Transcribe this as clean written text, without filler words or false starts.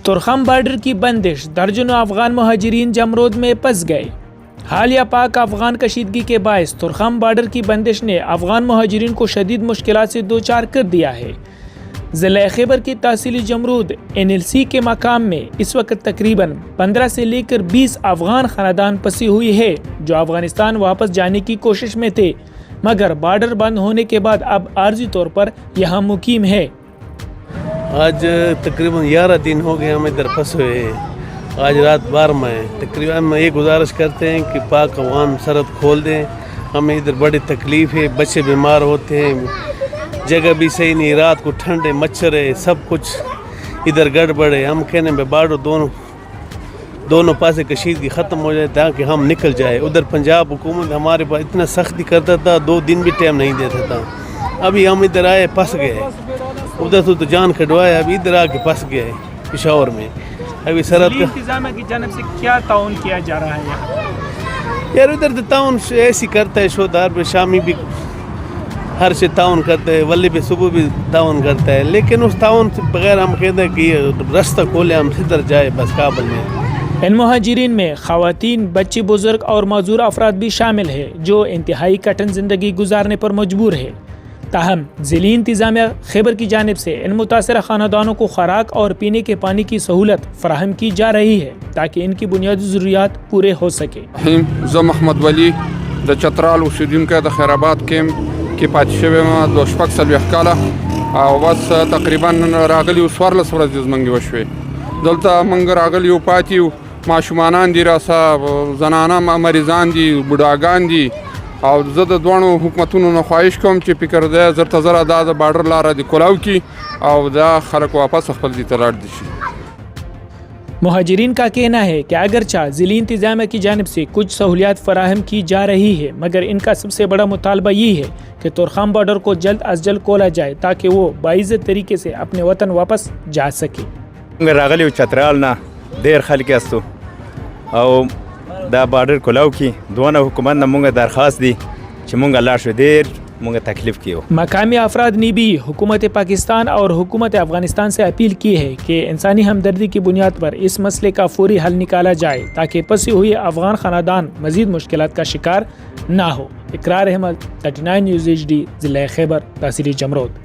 Torkham border کی بندش، درجنوں افغان مہاجرین جمرود میں پھنس گئے۔ حالیہ پاک افغان کشیدگی کے باعث تورخم بارڈر کی بندش نے افغان مہاجرین کو شدید مشکلات سے دوچار کر دیا ہے۔ ضلع خیبر کی تحصیل جمرود NLC کے مقام میں اس وقت تقریباً 15 سے لے کر 20 افغان خاندان پھنسی ہوئی ہے جو افغانستان واپس جانے کی کوشش میں تھے، مگر بارڈر بند ہونے کے بعد اب عارضی طور پر یہاں مقیم ہے۔ آج تقریباً 11 دن ہو گئے ہم ادھر پھنسے ہوئے ہیں۔ آج رات 12 میں تقریباً ہم یہ گزارش کرتے ہیں کہ پاک افغان سرحد کھول دیں۔ ہمیں ادھر بڑی تکلیف ہے، بچے بیمار ہوتے ہیں، جگہ بھی صحیح نہیں، رات کو ٹھنڈ ہے، مچھر ہے، سب کچھ ادھر گڑبڑ ہے۔ ہم کہنے میں بارڈر دونوں پاسے کشیدگی ختم ہو جائے تاکہ ہم نکل جائے۔ ادھر پنجاب حکومت ہمارے پاس اتنا سختی کرتا تھا، 2 دن بھی ٹائم نہیں دیتا تھا۔ ابھی ہم ادھر آئے پھنس گئے، ادھر تو جان کھڑوایا، ابھی ادھر آ کے پھنس گئے پشاور میں۔ ابھی سرحد کا انتظامیہ کی جانب سے کیا تعاون کیا جا رہا ہے یہاں؟ یار ادھر تو تعاون ایسی کرتا ہے، شودار پہ شامی بھی ہر سے تعاون کرتا ہے، ولی پہ صبح بھی تعاون کرتا ہے، لیکن اس تعاون سے بغیر ہم کہتے ہیں کہ یہ رستہ کھولے، ہم ادھر جائے بس کابل میں۔ ان مہاجرین میں خواتین، بچے، بزرگ اور معذور افراد بھی شامل ہیں جو انتہائی کٹھن زندگی گزارنے پر مجبور ہے۔ تاہم ضلعی انتظامیہ خیبر کی جانب سے ان متاثرہ خاندانوں کو خوراک اور پینے کے پانی کی سہولت فراہم کی جا رہی ہے تاکہ ان کی بنیادی ضروریات پورے ہو سکے۔ زه محمد ولی د چترال اوسیدونکی د خیر آباد کیمپ کې پاتې شوی یم 240 کاله او بس تقریبا راغلي 14 ورځې زموږ وشوې دلته موږ راغلي یو پاتې یو ماشومانان دي راسه زنانه مریضان دي بوډاګان دي او زه د دواړو حکومتونو نه خواهش کوم چې فکر دی زر ته زره دا د بارډر لاره دې کولاو کړي او دا خلک واپس خپل ځای ته لاړ دي شي۔ مہاجرین کا کہنا ہے کہ اگرچہ ضلعی انتظامیہ کی جانب سے کچھ سہولیات فراہم کی جا رہی ہے مگر ان کا سب سے بڑا مطالبہ یہ ہے کہ تورخم بارڈر کو جلد از جلد کھولا جائے تاکہ وہ باعزت طریقے سے اپنے وطن واپس جا سکے۔ راغلی چترال نه ډیر خلک استو او دا بارډر کولاو کی دونه حکومت نه مونږ درخواست دی چې مونږ لاړ شو، ډیر مونږ تکلیف کیو۔ مقامی افراد نے بھی حکومت پاکستان اور حکومت افغانستان سے اپیل کی ہے کہ انسانی ہمدردی کی بنیاد پر اس مسئلے کا فوری حل نکالا جائے تاکہ پھنسے ہوئے افغان خاندان مزید مشکلات کا شکار نہ ہو۔ اقرار احمد، 39 نیوز HD، ضلع خیبر، تحصیل جمرود۔